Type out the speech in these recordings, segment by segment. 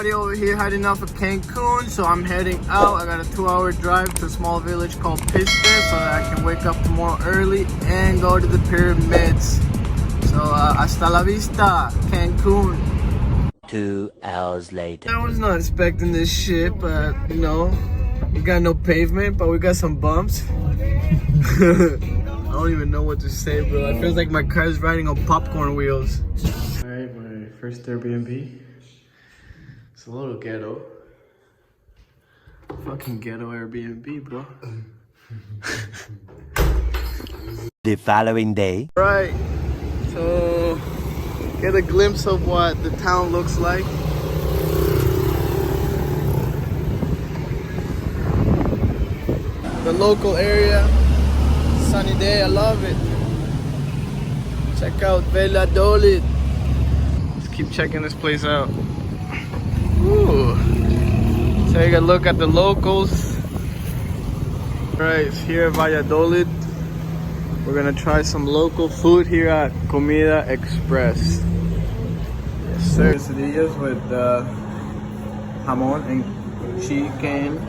Over here heading off of Cancun, so I'm heading out. I got a 2-hour drive to a small village called Piste so that I can wake up tomorrow early and go to the pyramids. So hasta la vista, Cancun. 2 hours later. I was not expecting this shit, but you know, we got no pavement, but we got some bumps. I don't even know what to say, bro. It feels like my car's riding on popcorn wheels. Alright, my first Airbnb. It's a little ghetto. Fucking ghetto Airbnb, bro. The following day. Right, so get a glimpse of what the town looks like. The local area, sunny day, I love it. Check out Valladolid. Let's keep checking this place out. Ooh. Take a look at the locals. Right, here at Valladolid. We're gonna try some local food here at Comida Express. Yes, sir. Quesadillas with jamon and chicken.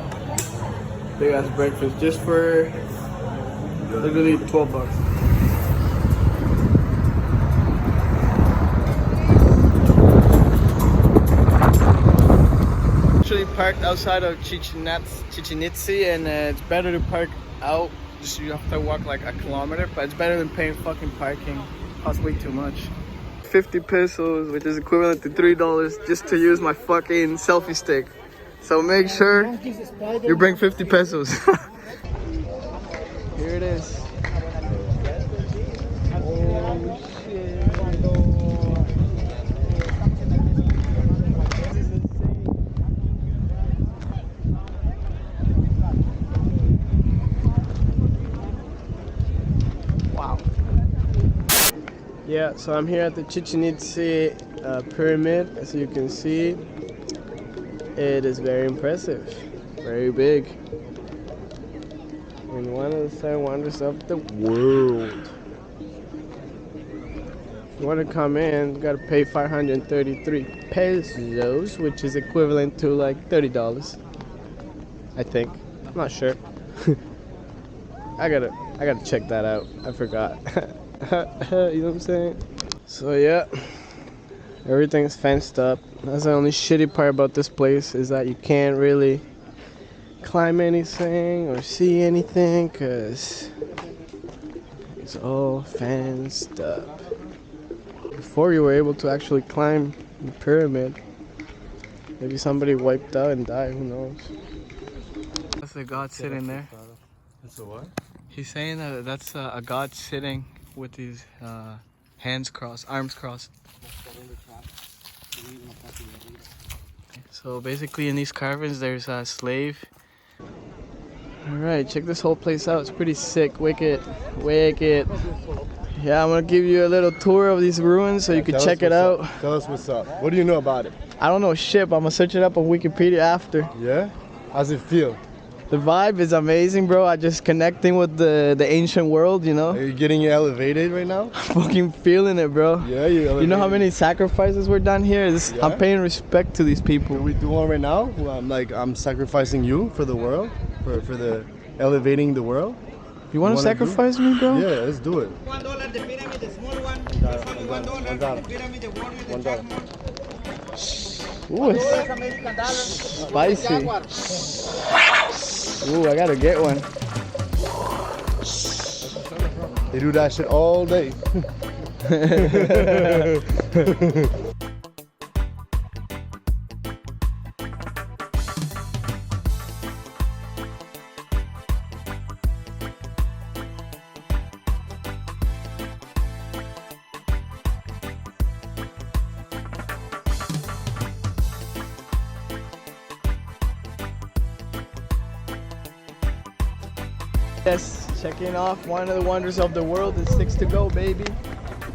Big ass breakfast just for literally $12. Actually parked outside of Chichen Itza, and it's better to park out. Just you have to walk like a kilometer, but it's better than paying fucking parking. It costs way too much. 50 pesos, which is equivalent to $3, just to use my fucking selfie stick. So make sure you bring 50 pesos. Here it is. Oh shit. Wow. Yeah, so I'm here at the Chichen Itza pyramid. As you can see, it is very impressive, very big, and one of the 7 wonders of the world. If you want to come in, you gotta pay 533 pesos, which is equivalent to like $30, I think. I'm not sure. I gotta check that out. I forgot. You know what I'm saying? So yeah, everything's fenced up. That's the only shitty part about this place, is that you can't really climb anything or see anything because it's all fenced up. Before you were able to actually climb the pyramid, maybe somebody wiped out and died, who knows. That's a god sitting there. That's a what? He's saying that that's a god sitting with his hands crossed, arms crossed. So basically in these carvings there's a slave. Alright, check this whole place out. It's pretty sick. Wicked. Yeah, I'm gonna give you a little tour of these ruins so you can check it out. Tell us what's up. What do you know about it? I don't know shit, but I'm gonna search it up on Wikipedia after. Yeah? How's it feel? The vibe is amazing, bro. I just connecting with the ancient world, you know? Are you getting elevated right now? Fucking feeling it, bro. Yeah, you're elevated. You know how many sacrifices were done here? Yeah? I'm paying respect to these people. Can we do one right now? Well, I'm sacrificing you for the world, for the elevating the world. You want to sacrifice me, bro? Yeah, let's do it. $1 the pyramid, the small one. $1. The pyramid, the one with the $1. jackman. Ooh, it's American dollar. spicy. Ooh, I gotta get one. They do that shit all day. Yes, checking off one of the wonders of the world. There's 6 to go, baby.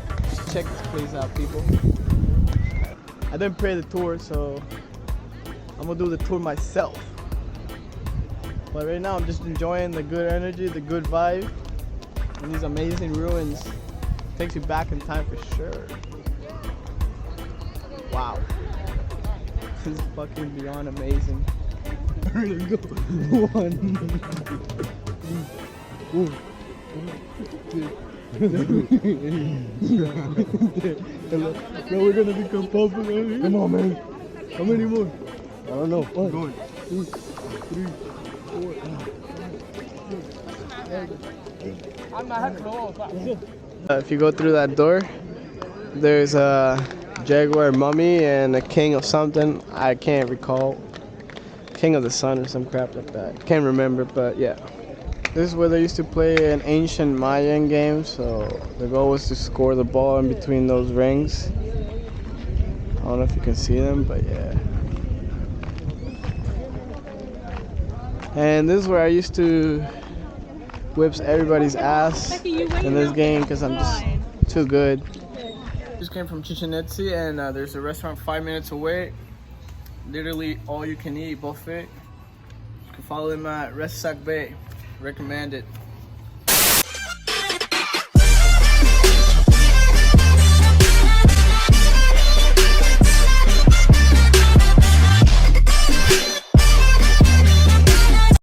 Let's check this place out, people. I didn't pay the tour, so I'm gonna do the tour myself. But right now I'm just enjoying the good energy, the good vibe, and these amazing ruins. Takes you back in time for sure. Wow. is fucking beyond amazing. Let's go. One. Ooh. Bro, we're gonna become popular. Come on, man. How many more? I don't know. 1, 2, 3, 4. If you go through that door, there's a jaguar mummy and a king of something. I can't recall. King of the Sun or some crap like that. Can't remember, but yeah. This is where they used to play an ancient Mayan game, so the goal was to score the ball in between those rings. I don't know if you can see them, but yeah. And this is where I used to whip everybody's ass in this game because I'm just too good. Just came from Chichen Itza, and there's a restaurant 5 minutes away. Literally all you can eat buffet. You can follow them at Resac Bay. Recommend it.